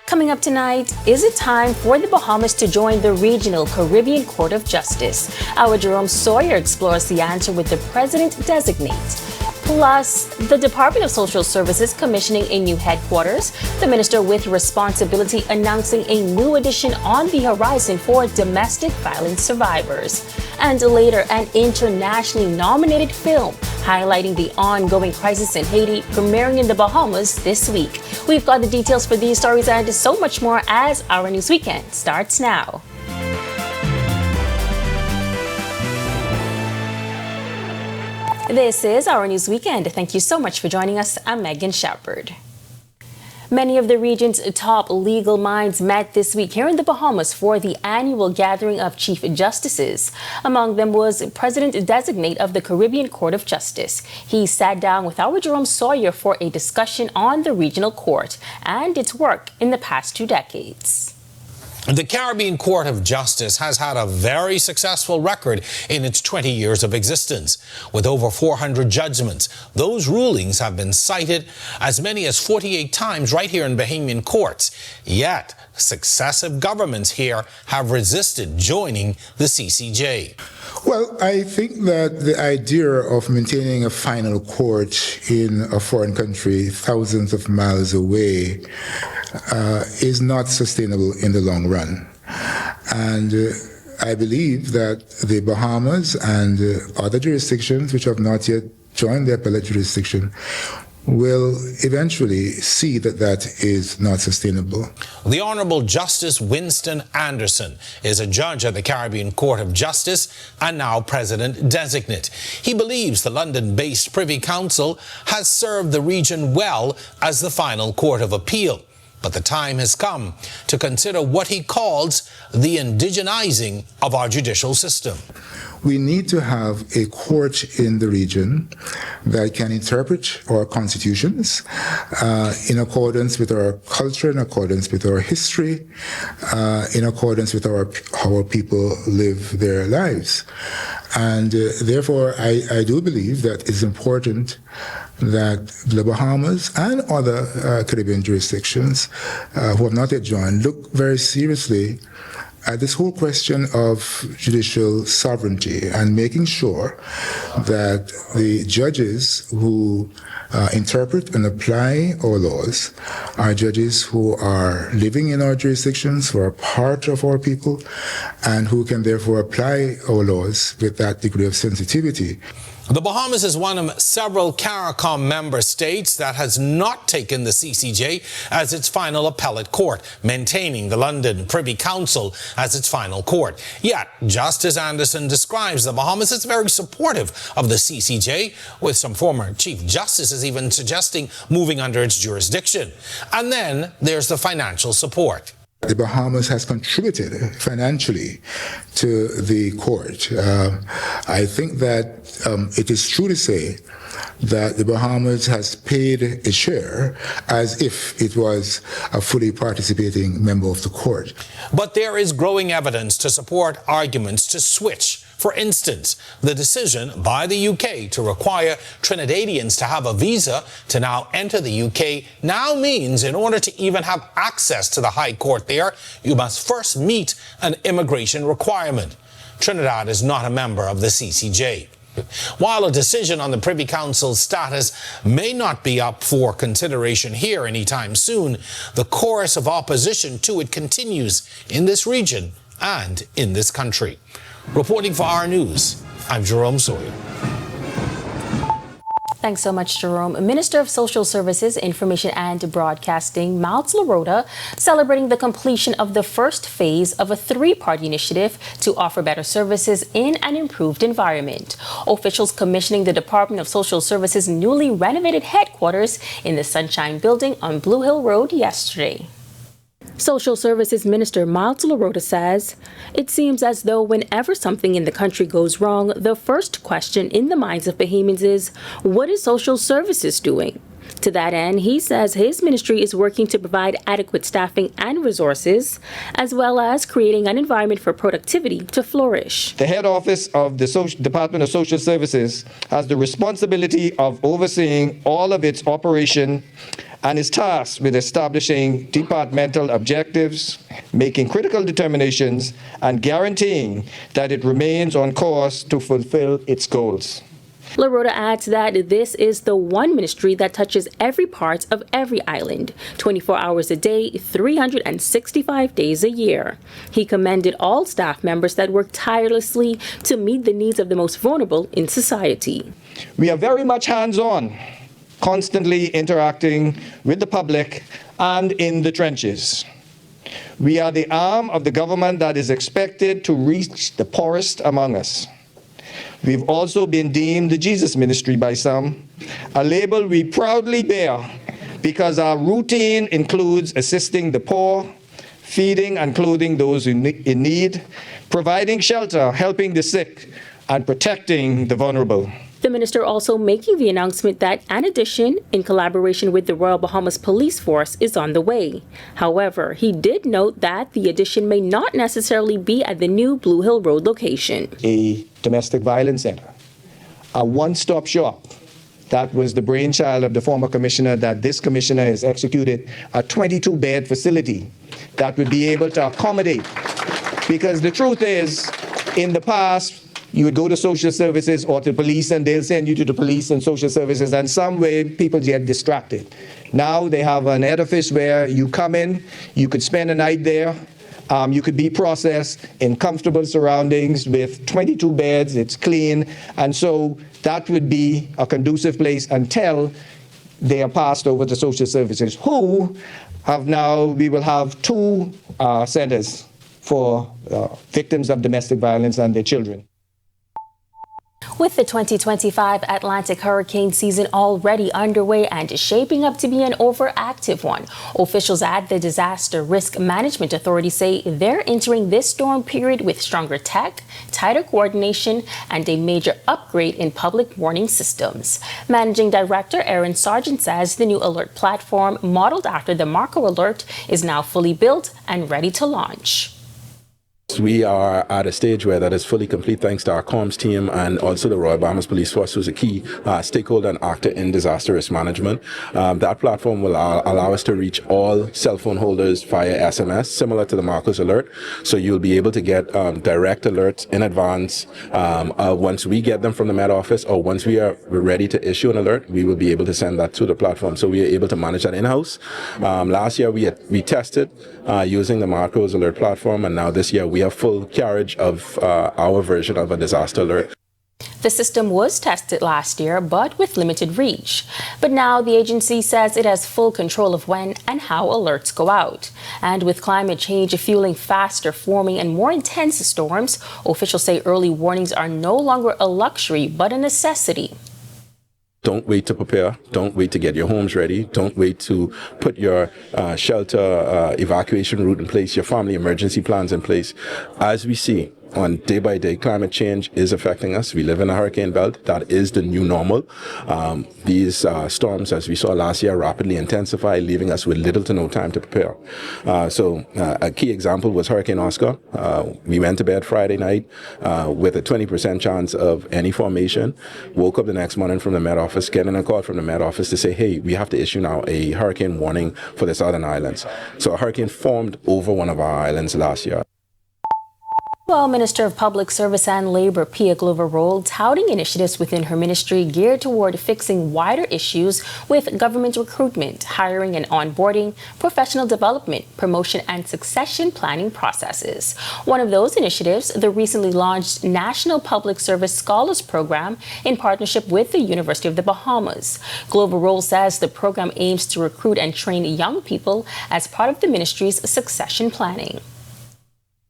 Coming up tonight, is it time for the Bahamas to join the Regional Caribbean Court of Justice? Our Jerome Sawyer explores the answer with the president-designate. Plus, the Department of Social Services commissioning a new headquarters, the minister with responsibility announcing a new addition on the horizon for domestic violence survivors. And later, an internationally nominated film highlighting the ongoing crisis in Haiti premiering in the Bahamas this week. We've got the details for these stories and so much more as Our News Weekend starts now. This is Our News Weekend. Thank you so much for joining us. I'm Megan Shepard. Many of the region's top legal minds met this week here in the Bahamas for the annual gathering of Chief Justices. Among them was President-designate of the Caribbean Court of Justice. He sat down with our Jerome Sawyer for a discussion on the regional court and its work in the past 2 decades. The Caribbean Court of Justice has had a very successful record in its 20 years of existence. With over 400 judgments, those rulings have been cited as many as 48 times right here in Bahamian courts. Yet, successive governments here have resisted joining the CCJ. Well, I think that the idea of maintaining a final court in a foreign country thousands of miles away is not sustainable in the long run. And I believe that the Bahamas and other jurisdictions which have not yet joined the appellate jurisdiction will eventually see that that is not sustainable. The Honorable Justice Winston Anderson is a judge at the Caribbean Court of Justice and now President-designate. He believes the London-based Privy Council has served the region well as the final court of appeal. But the time has come to consider what he calls the indigenizing of our judicial system. We need to have a court in the region that can interpret our constitutions in accordance with our culture, in accordance with our history, in accordance with how our people live their lives. And therefore, I do believe that it's important that the Bahamas and other Caribbean jurisdictions who have not yet joined look very seriously at this whole question of judicial sovereignty and making sure that the judges who interpret and apply our laws are judges who are living in our jurisdictions, who are part of our people, and who can therefore apply our laws with that degree of sensitivity. The Bahamas is one of several CARICOM member states that has not taken the CCJ as its final appellate court, maintaining the London Privy Council as its final court. Yet, Justice Anderson describes the Bahamas as very supportive of the CCJ, with some former Chief Justices even suggesting moving under its jurisdiction. And then there's the financial support. The Bahamas has contributed financially to the court. I think that it is true to say that the Bahamas has paid a share as if it was a fully participating member of the court. But there is growing evidence to support arguments to switch. For instance, the decision by the UK to require Trinidadians to have a visa to now enter the UK now means in order to even have access to the High Court there, you must first meet an immigration requirement. Trinidad is not a member of the CCJ. While a decision on the Privy Council's status may not be up for consideration here anytime soon, the chorus of opposition to it continues in this region and in this country. Reporting for Our News, I'm Jerome Sawyer. Thanks so much, Jerome. Minister of Social Services, Information and Broadcasting, Miles LaRota, celebrating the completion of the first phase of a 3-part initiative to offer better services in an improved environment. Officials commissioning the Department of Social Services' newly renovated headquarters in the Sunshine Building on Blue Hill Road yesterday. Social Services Minister Miles LaRota says, "It seems as though whenever something in the country goes wrong, the first question in the minds of Bahamians is, what is social services doing? To that end, he says his ministry is working to provide adequate staffing and resources, as well as creating an environment for productivity to flourish. The head office of the Department of Social Services has the responsibility of overseeing all of its operation and is tasked with establishing departmental objectives, making critical determinations, and guaranteeing that it remains on course to fulfill its goals. LaRota adds that this is the one ministry that touches every part of every island, 24 hours a day, 365 days a year. He commended all staff members that work tirelessly to meet the needs of the most vulnerable in society. We are very much hands-on, constantly interacting with the public and in the trenches. We are the arm of the government that is expected to reach the poorest among us. We've also been deemed the Jesus ministry by some, a label we proudly bear because our routine includes assisting the poor, feeding and clothing those in need, providing shelter, helping the sick, and protecting the vulnerable. The minister also making the announcement that an addition in collaboration with the Royal Bahamas Police Force is on the way. However, he did note that the addition may not necessarily be at the new Blue Hill Road location. A domestic violence center, a one-stop shop. That was the brainchild of the former commissioner, that this commissioner has executed a 22-bed facility that would be able to accommodate. Because the truth is, in the past, you would go to social services or to police and they'll send you to the police and social services, and some way people get distracted. Now they have an edifice where you come in, you could spend a night there, you could be processed in comfortable surroundings with 22 beds, it's clean, and so that would be a conducive place until they are passed over to social services, who have now, we will have 2 centers for victims of domestic violence and their children. With the 2025 Atlantic hurricane season already underway and shaping up to be an overactive one, officials at the Disaster Risk Management Authority say they're entering this storm period with stronger tech, tighter coordination, and a major upgrade in public warning systems. Managing Director Aaron Sargent says the new alert platform, modeled after the Marco Alert, is now fully built and ready to launch. We are at a stage where that is fully complete thanks to our comms team and also the Royal Bahamas Police Force, who's a key stakeholder and actor in disaster risk management. That platform will allow us to reach all cell phone holders via SMS, similar to the Marcos Alert. So you'll be able to get direct alerts in advance. Once we get them from the Met Office, or once we are ready to issue an alert, we will be able to send that to the platform. So we are able to manage that in-house. Last year we tested using the Marcos Alert platform, and now this year we have full carriage of our version of a disaster alert. The system was tested last year, but with limited reach. But now the agency says it has full control of when and how alerts go out. And with climate change fueling faster forming and more intense storms, officials say early warnings are no longer a luxury, but a necessity. Don't wait to prepare. Don't wait to get your homes ready. Don't wait to put your shelter evacuation route in place, your family emergency plans in place. As we see on day by day, climate change is affecting us. We live in a hurricane belt. That is the new normal. These storms, as we saw last year, rapidly intensify, leaving us with little to no time to prepare. So a key example was Hurricane Oscar. We went to bed Friday night with a 20% chance of any formation. Woke up the next morning from the Met Office, getting a call from the Met Office to say, hey, we have to issue now a hurricane warning for the southern islands. So a hurricane formed over one of our islands last year. Well, Minister of Public Service and Labor Pia Glover-Roll touting initiatives within her ministry geared toward fixing wider issues with government recruitment, hiring and onboarding, professional development, promotion and succession planning processes. One of those initiatives, the recently launched National Public Service Scholars Program in partnership with the University of the Bahamas. Glover-Roll says the program aims to recruit and train young people as part of the ministry's succession planning.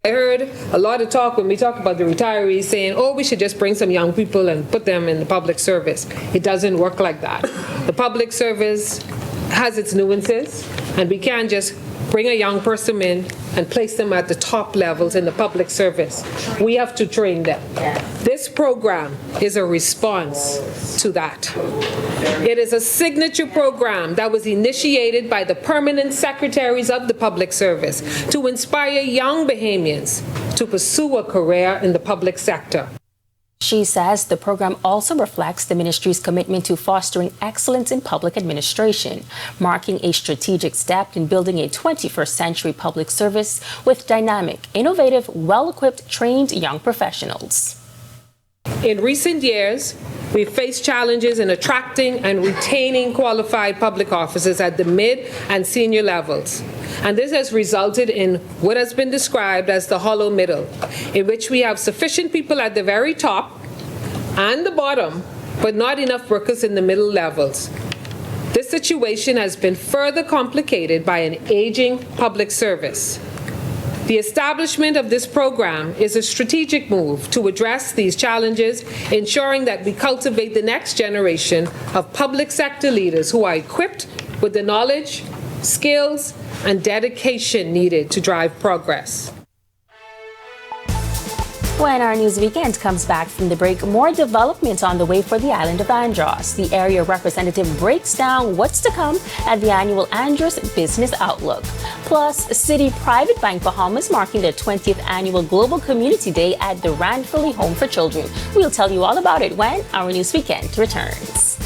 I heard a lot of talk when we talk about the retirees saying, oh, we should just bring some young people and put them in the public service. It doesn't work like that. The public service has its nuances, and we can't just bring a young person in and place them at the top levels in the public service. We have to train them. This program is a response to that. It is a signature program that was initiated by the permanent secretaries of the public service to inspire young Bahamians to pursue a career in the public sector. She says the program also reflects the ministry's commitment to fostering excellence in public administration, marking a strategic step in building a 21st century public service with dynamic, innovative, well-equipped, trained young professionals. In recent years, we've faced challenges in attracting and retaining qualified public officers at the mid and senior levels. And this has resulted in what has been described as the hollow middle, in which we have sufficient people at the very top and the bottom, but not enough workers in the middle levels. This situation has been further complicated by an aging public service. The establishment of this program is a strategic move to address these challenges, ensuring that we cultivate the next generation of public sector leaders who are equipped with the knowledge, skills, and dedication needed to drive progress. When our news weekend comes back from the break, more developments on the way for the island of Andros. The area representative breaks down what's to come at the annual Andros Business Outlook. Plus, City Private Bank Bahamas marking their 20th annual Global Community Day at the Ranfurly Home for Children. We'll tell you all about it when our news weekend returns.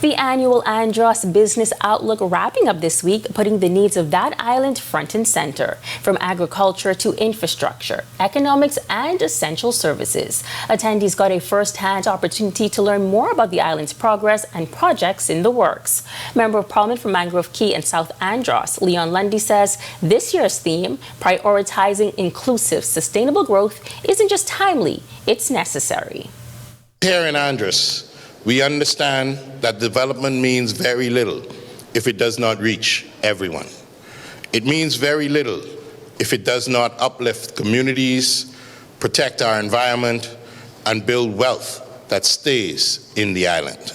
The annual Andros Business Outlook wrapping up this week, putting the needs of that island front and center, from agriculture to infrastructure, economics, and essential services. Attendees got a first-hand opportunity to learn more about the island's progress and projects in the works. Member of Parliament from Mangrove Key and South Andros, Leon Lundy, says this year's theme, prioritizing inclusive, sustainable growth, isn't just timely, it's necessary. Here in Andros, we understand that development means very little if it does not reach everyone. It means very little if it does not uplift communities, protect our environment, and build wealth that stays in the island.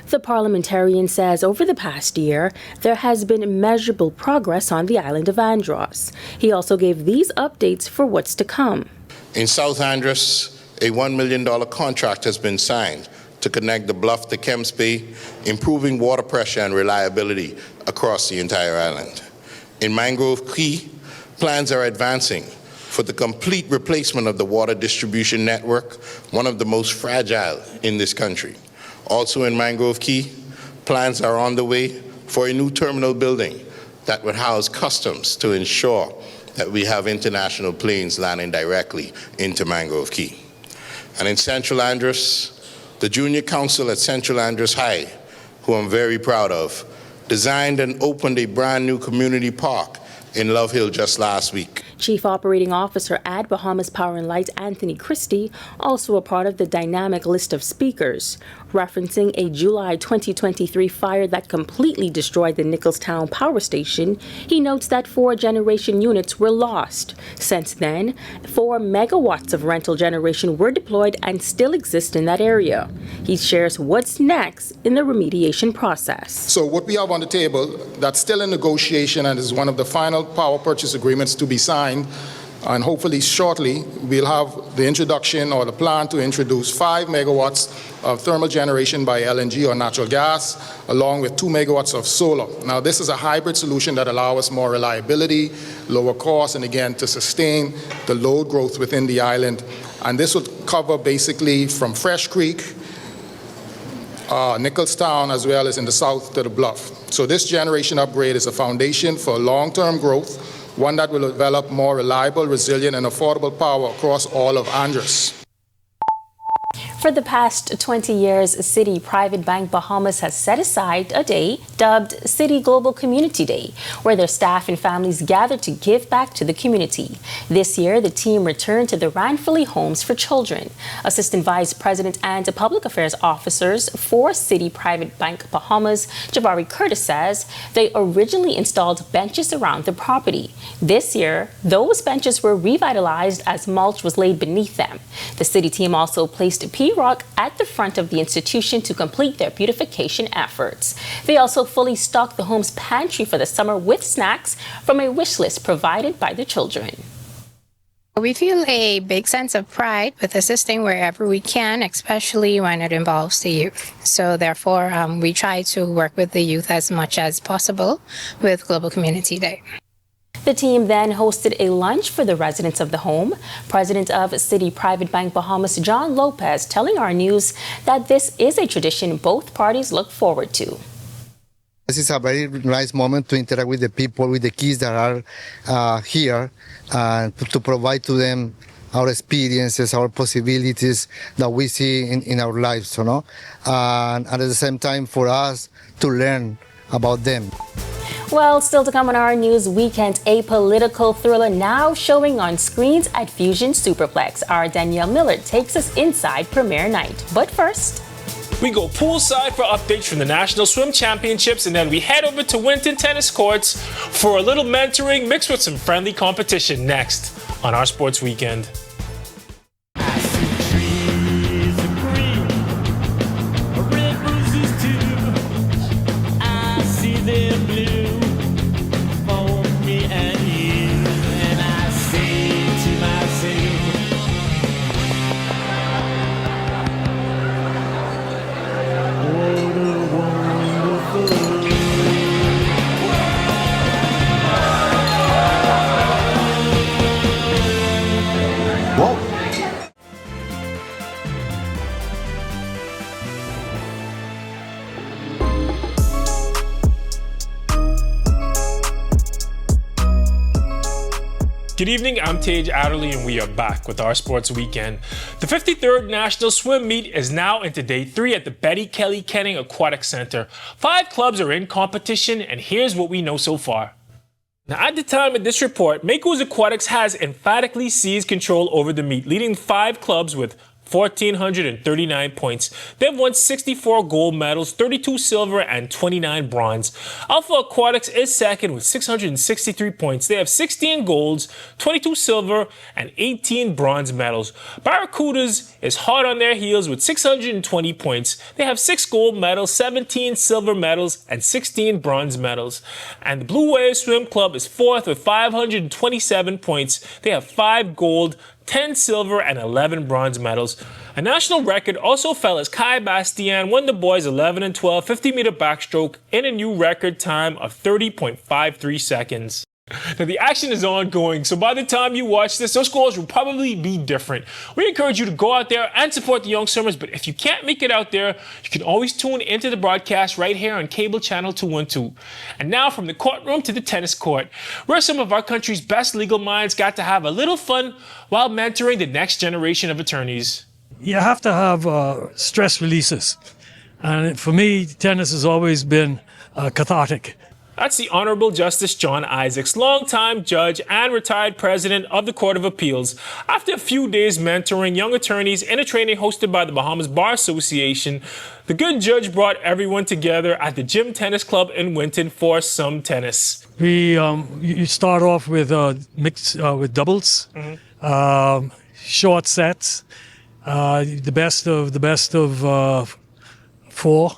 The parliamentarian says over the past year, there has been measurable progress on the island of Andros. He also gave these updates for what's to come. In South Andros, a $1 million contract has been signed to connect the Bluff to Kemps Bay, improving water pressure and reliability across the entire island. In Mangrove Key, plans are advancing for the complete replacement of the water distribution network, one of the most fragile in this country. Also in Mangrove Key, plans are on the way for a new terminal building that would house customs to ensure that we have international planes landing directly into Mangrove Key. And in Central Andros, the Junior Council at Central Andros High, who I'm very proud of, designed and opened a brand new community park in Love Hill just last week. Chief Operating Officer at Bahamas Power and Light, Anthony Christie, also a part of the dynamic list of speakers, referencing a July 2023 fire that completely destroyed the Nicholstown power station. He notes that 4 generation units were lost. Since then, 4 megawatts of rental generation were deployed and still exist in that area. He shares what's next in the remediation process. So what we have on the table, that's still in negotiation and is one of the final power purchase agreements to be signed, and hopefully shortly we'll have the introduction or the plan to introduce 5 megawatts of thermal generation by LNG or natural gas, along with 2 megawatts of solar. Now this is a hybrid solution that allows us more reliability, lower costs, and again to sustain the load growth within the island. And this will cover basically from Fresh Creek, Nicholstown, as well as in the south to the Bluff. So this generation upgrade is a foundation for long-term growth one that will develop more reliable, resilient, and affordable power across all of Andros. For the past 20 years, Citi Private Bank Bahamas has set aside a day dubbed Citi Global Community Day, where their staff and families gather to give back to the community. This year, the team returned to the Ranfurly Homes for Children. Assistant Vice President and Public Affairs Officers for Citi Private Bank Bahamas, Jabari Curtis, says they originally installed benches around the property. This year, those benches were revitalized as mulch was laid beneath them. The Citi team also placed P-Rock at the front of the institution to complete their beautification efforts. They also fully stocked the home's pantry for the summer with snacks from a wish list provided by the children. We feel a big sense of pride with assisting wherever we can, especially when it involves the youth. So therefore, we try to work with the youth as much as possible with Global Community Day. The team then hosted a lunch for the residents of the home. President of Citi Private Bank Bahamas, John Lopez, telling our news that this is a tradition both parties look forward to. This is a very nice moment to interact with the people, with the kids that are here, to provide to them our experiences, our possibilities that we see in our lives, you know, and at the same time for us to learn about them. Well, still to come on our news weekend, a political thriller now showing on screens at Fusion Superplex. Our Danielle Miller takes us inside premiere night. But first, we go poolside for updates from the National Swim Championships, and then we head over to Winton Tennis Courts for a little mentoring mixed with some friendly competition next on our Sports Weekend. Good evening, I'm Tage Adderley, and we are back with our Sports Weekend. The 53rd National Swim Meet is now into day 3 at the Betty Kelly Kenning Aquatic Center. 5 clubs are in competition, and here's what we know so far. Now, at the time of this report, Mako's Aquatics has emphatically seized control over the meet, leading 5 clubs with 1,439 points. They've won 64 gold medals, 32 silver, and 29 bronze. Alpha Aquatics is second with 663 points. They have 16 golds, 22 silver, and 18 bronze medals. Barracudas is hot on their heels with 620 points. They have 6 gold medals, 17 silver medals, and 16 bronze medals. And the Blue Wave Swim Club is fourth with 527 points. They have 5 gold, 10 silver, and 11 bronze medals. A national record also fell as Kai Bastian won the boys 11 and 12 50-meter backstroke in a new record time of 30.53 seconds. Now, the action is ongoing, so by the time you watch this, those scores will probably be different. We encourage you to go out there and support the young swimmers, but if you can't make it out there, you can always tune into the broadcast right here on cable channel 212. And now from the courtroom to the tennis court, where some of our country's best legal minds got to have a little fun while mentoring the next generation of attorneys. You have to have stress releases. And for me, tennis has always been cathartic. That's the Honorable Justice John Isaacs, longtime judge and retired president of the Court of Appeals. After a few days mentoring young attorneys in a training hosted by the Bahamas Bar Association, the good judge brought everyone together at the Gym Tennis Club in Winton for some tennis. You start off with with doubles, short sets, the best of 4.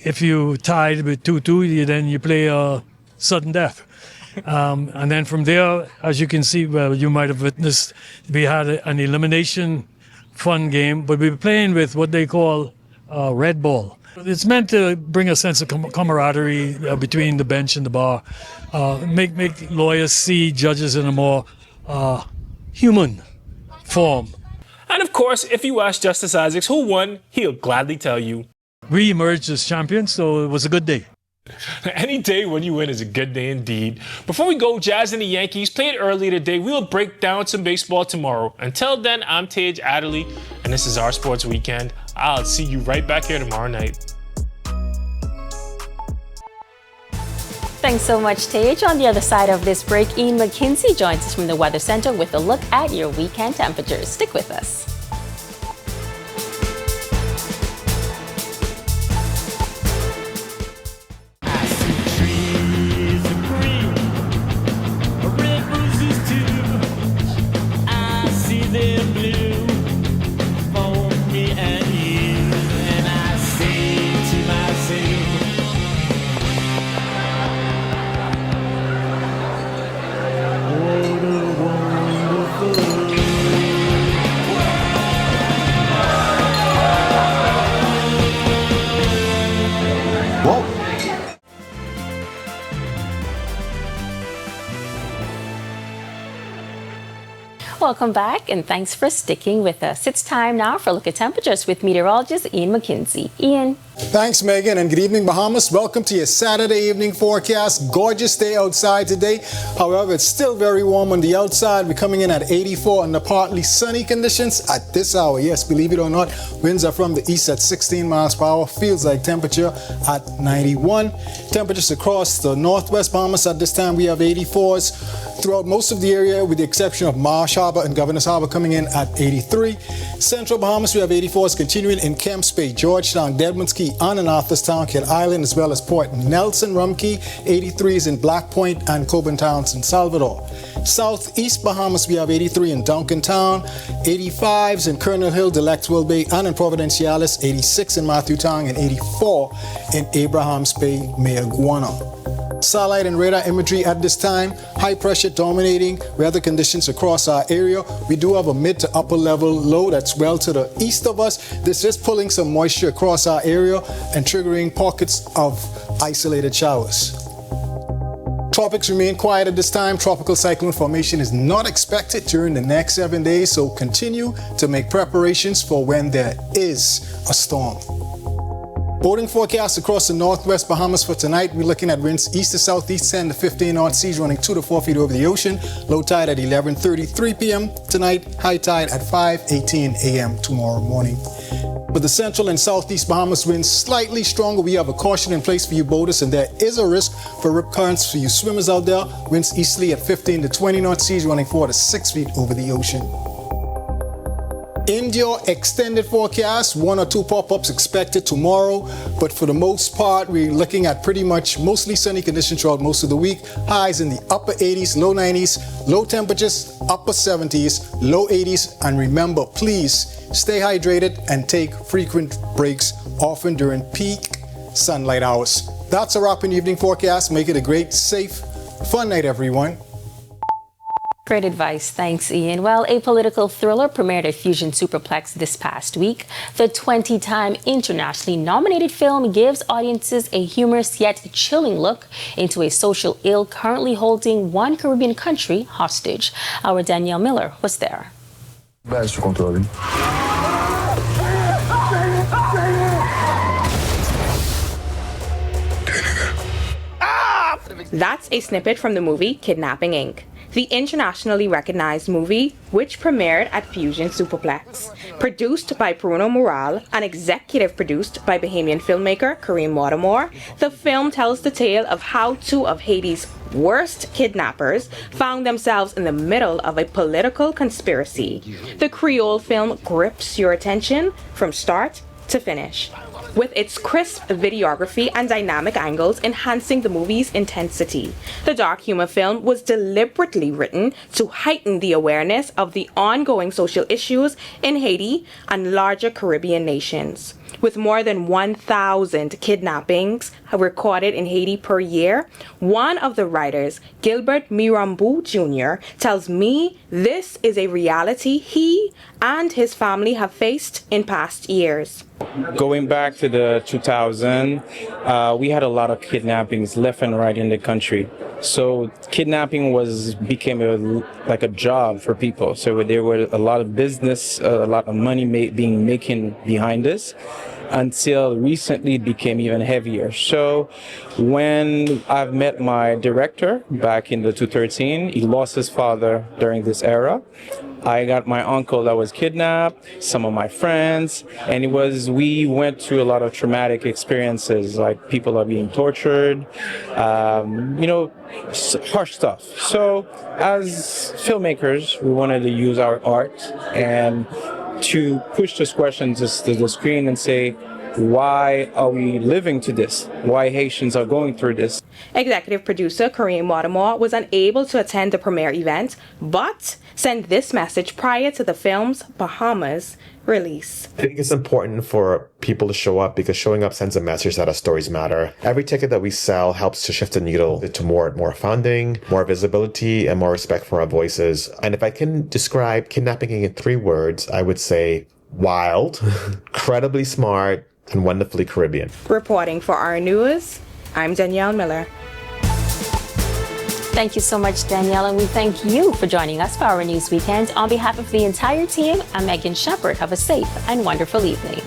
If you tied with 2-2, then you play sudden death. And then from there, as you can see, well, you might have witnessed, we had an elimination fun game, but we were playing with what they call red ball. It's meant to bring a sense of camaraderie between the bench and the bar, make lawyers see judges in a more human form. And of course, if you ask Justice Isaacs who won, he'll gladly tell you. We emerged as champions, so it was a good day. Any day when you win is a good day indeed. Before we go, Jazz and the Yankees played earlier today. We'll break down some baseball tomorrow. Until then, I'm Tage Adderley, and this is Our Sports Weekend. I'll see you right back here tomorrow night. Thanks so much, Tage. On the other side of this break, Ian McKinsey joins us from the Weather Center with a look at your weekend temperatures. Stick with us. Welcome back, and thanks for sticking with us. It's time now for a look at temperatures with meteorologist Ian McKinsey. Ian. Thanks, Megan, and good evening, Bahamas. Welcome to your Saturday evening forecast. Gorgeous day outside today. However, it's still very warm on the outside. We're coming in at 84 under partly sunny conditions at this hour. Yes, believe it or not, winds are from the east at 16 miles per hour. Feels like temperature at 91. Temperatures across the northwest Bahamas at this time, we have 84s. Throughout most of the area, with the exception of Marsh Harbor and Governor's Harbor, coming in at 83. Central Bahamas, we have 84s continuing in Kemps Bay, Georgetown, Deadman's Key, on and Arthurstown, Kidd Island, as well as Port Nelson, Rumkey, 83s in Black Point and Coburn Towns in Salvador. Southeast Bahamas, we have 83 in Duncan Town, 85s in Colonel Hill, Delectable Bay, and in Providenciales, 86 in Matthew Town, and 84 in Abrahams Bay, Mayaguana. Satellite and radar imagery at this time, high pressure dominating weather conditions across our area. We do have a mid to upper level low that's well to the east of us. This is pulling some moisture across our area and triggering pockets of isolated showers. Tropics remain quiet at this time. Tropical cyclone formation is not expected during the next 7 days, so continue to make preparations for when there is a storm. Boating forecast across the northwest Bahamas for tonight. We're looking at winds east to southeast 10 to 15 knot, seas running 2 to 4 feet over the ocean. Low tide at 11:33 p.m. tonight. High tide at 5:18 a.m. tomorrow morning. For the central and southeast Bahamas, winds slightly stronger. We have a caution in place for you boaters, and there is a risk for rip currents for you swimmers out there. Winds easterly at 15 to 20 knot, seas running 4 to 6 feet over the ocean. India extended forecast, 1 or 2 pop-ups expected tomorrow, but for the most part, we're looking at pretty much mostly sunny conditions throughout most of the week. Highs in the upper 80s, low 90s, low temperatures, upper 70s, low 80s, and remember, please stay hydrated and take frequent breaks, often during peak sunlight hours. That's a wrap in the evening forecast. Make it a great, safe, fun night, everyone. Great advice. Thanks, Ian. Well, a political thriller premiered at Fusion Superplex this past week. The 20-time internationally nominated film gives audiences a humorous yet chilling look into a social ill currently holding one Caribbean country hostage. Our Danielle Miller was there. That's a snippet from the movie Kidnapping, Inc., the internationally recognized movie which premiered at Fusion Superplex. Produced by Bruno Morale and executive produced by Bahamian filmmaker Kareem Watermore, the film tells the tale of how 2 of Haiti's worst kidnappers found themselves in the middle of a political conspiracy. The Creole film grips your attention from start to finish, with its crisp videography and dynamic angles enhancing the movie's intensity. The dark humor film was deliberately written to heighten the awareness of the ongoing social issues in Haiti and larger Caribbean nations. With more than 1,000 kidnappings recorded in Haiti per year, one of the writers, Gilbert Mirambeau Jr., tells me this is a reality he and his family have faced in past years. Going back to the 2000, we had a lot of kidnappings left and right in the country. So kidnapping became like a job for people. So there were a lot of business, a lot of money making behind this. until recently it became even heavier. So when I've met my director back in the 2013, he lost his father during this era. I got my uncle that was kidnapped, some of my friends, and we went through a lot of traumatic experiences, like people are being tortured, harsh stuff. So as filmmakers, we wanted to use our art and to push this question to the screen and say, why are we living to this? Why Haitians are going through this? Executive producer Kareem Watermore was unable to attend the premiere event, but sent this message prior to the film's Bahamas release. I think it's important for people to show up because showing up sends a message that our stories matter. Every ticket that we sell helps to shift the needle to more funding, more visibility, and more respect for our voices. And if I can describe Kidnapping in 3 words, I would say wild, incredibly smart, and wonderfully Caribbean. Reporting for Our News, I'm Danielle Miller. Thank you so much, Danielle, and we thank you for joining us for Our News Weekend. On behalf of the entire team, I'm Megan Shepherd. Have a safe and wonderful evening.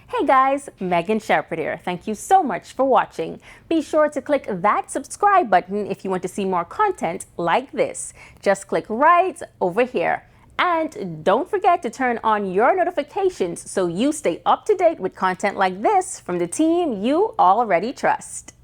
Hey guys, Megan Shepherd here. Thank you so much for watching. Be sure to click that subscribe button if you want to see more content like this. Just click right over here. And don't forget to turn on your notifications so you stay up to date with content like this from the team you already trust.